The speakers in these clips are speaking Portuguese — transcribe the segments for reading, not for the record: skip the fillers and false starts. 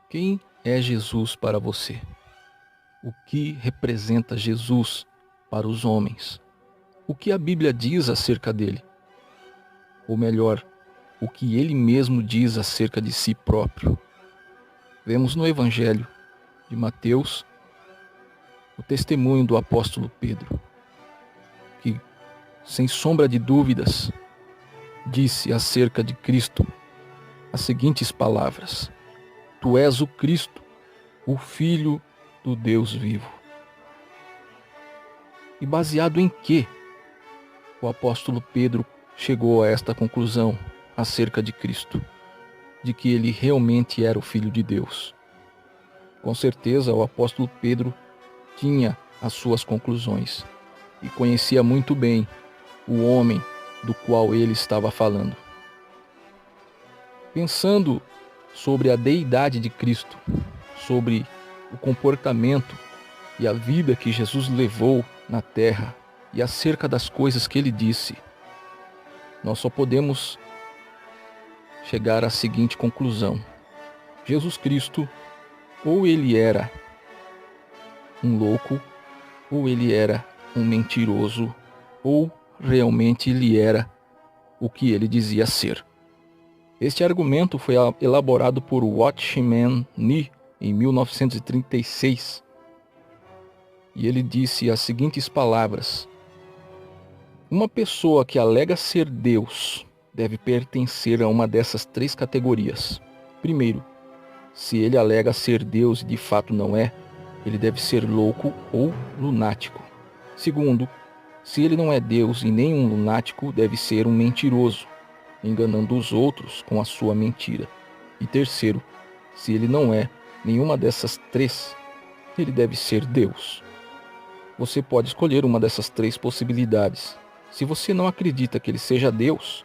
Quem é Jesus para você? O que representa Jesus para os homens? O que a Bíblia diz acerca dele? Ou melhor, o que ele mesmo diz acerca de si próprio? Vemos no Evangelho de Mateus o testemunho do apóstolo Pedro, que, sem sombra de dúvidas, disse acerca de Cristo as seguintes palavras: Tu és o Cristo, o Filho do Deus vivo. E baseado em que o apóstolo Pedro chegou a esta conclusão acerca de Cristo? De que ele realmente era o Filho de Deus. Com certeza o apóstolo Pedro tinha as suas conclusões e conhecia muito bem o homem do qual ele estava falando. Pensando sobre a deidade de Cristo, sobre o comportamento e a vida que Jesus levou na terra e acerca das coisas que ele disse, nós só podemos chegar à seguinte conclusão: Jesus Cristo, ou ele era um louco, ou ele era um mentiroso, ou realmente ele era o que ele dizia ser. Este argumento foi elaborado por Watchman Nee em 1936. E ele disse as seguintes palavras: uma pessoa que alega ser Deus deve pertencer a uma dessas três categorias. Primeiro, se ele alega ser Deus e de fato não é, ele deve ser louco ou lunático. Segundo, se ele não é Deus e nem um lunático, deve ser um mentiroso, enganando os outros com a sua mentira. E terceiro, se ele não é nenhuma dessas três, ele deve ser Deus. Você pode escolher uma dessas três possibilidades. Se você não acredita que ele seja Deus,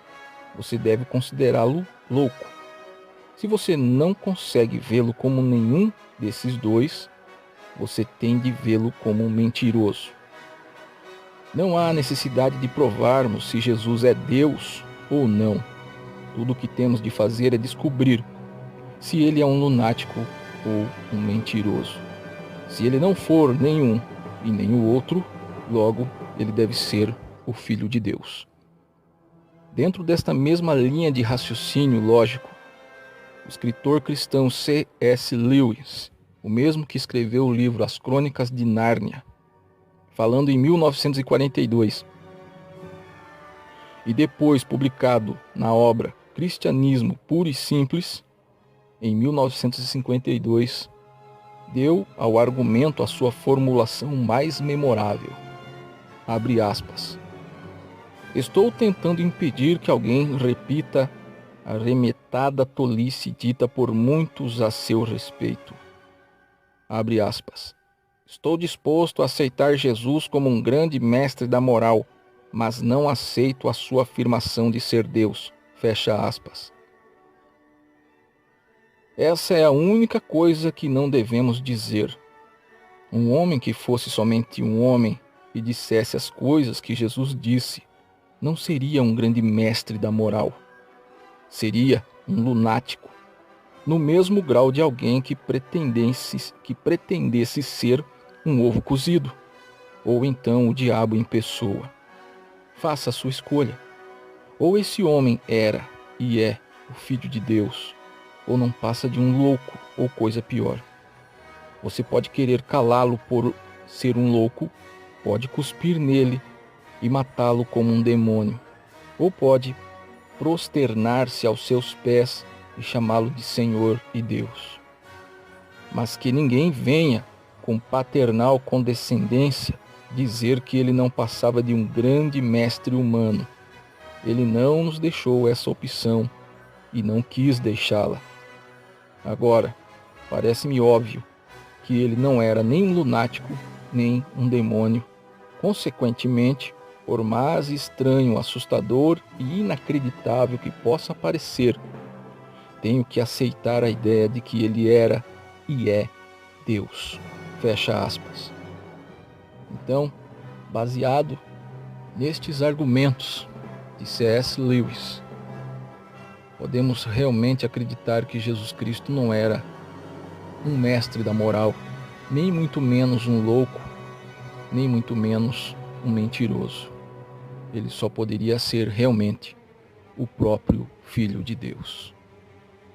você deve considerá-lo louco. Se você não consegue vê-lo como nenhum desses dois, você tem de vê-lo como um mentiroso. Não há necessidade de provarmos se Jesus é Deus ou não. Tudo o que temos de fazer é descobrir se ele é um lunático ou um mentiroso. Se ele não for nenhum e nem o outro, logo ele deve ser o Filho de Deus. Dentro desta mesma linha de raciocínio lógico, o escritor cristão C.S. Lewis, o mesmo que escreveu o livro As Crônicas de Nárnia, falando em 1942, e depois publicado na obra Cristianismo Puro e Simples, em 1952, deu ao argumento a sua formulação mais memorável. Abre aspas. Estou tentando impedir que alguém repita a remetada tolice dita por muitos a seu respeito. Abre aspas. Estou disposto a aceitar Jesus como um grande mestre da moral, mas não aceito a sua afirmação de ser Deus. Fecha aspas. Essa é a única coisa que não devemos dizer. Um homem que fosse somente um homem e dissesse as coisas que Jesus disse, não seria um grande mestre da moral. Seria um lunático, no mesmo grau de alguém que pretendesse ser um ovo cozido, ou então o diabo em pessoa. Faça a sua escolha. Ou esse homem era e é o Filho de Deus, ou não passa de um louco ou coisa pior. Você pode querer calá-lo por ser um louco, pode cuspir nele e matá-lo como um demônio, ou pode prosternar-se aos seus pés e chamá-lo de Senhor e Deus. Mas que ninguém venha, com paternal condescendência, dizer que ele não passava de um grande mestre humano. Ele não nos deixou essa opção e não quis deixá-la. Agora, parece-me óbvio que ele não era nem um lunático, nem um demônio. Consequentemente, por mais estranho, assustador e inacreditável que possa parecer, tenho que aceitar a ideia de que ele era e é Deus. Fecha aspas. Então, baseado nestes argumentos de C.S. Lewis, podemos realmente acreditar que Jesus Cristo não era um mestre da moral, nem muito menos um louco, nem muito menos um mentiroso. Ele só poderia ser realmente o próprio Filho de Deus.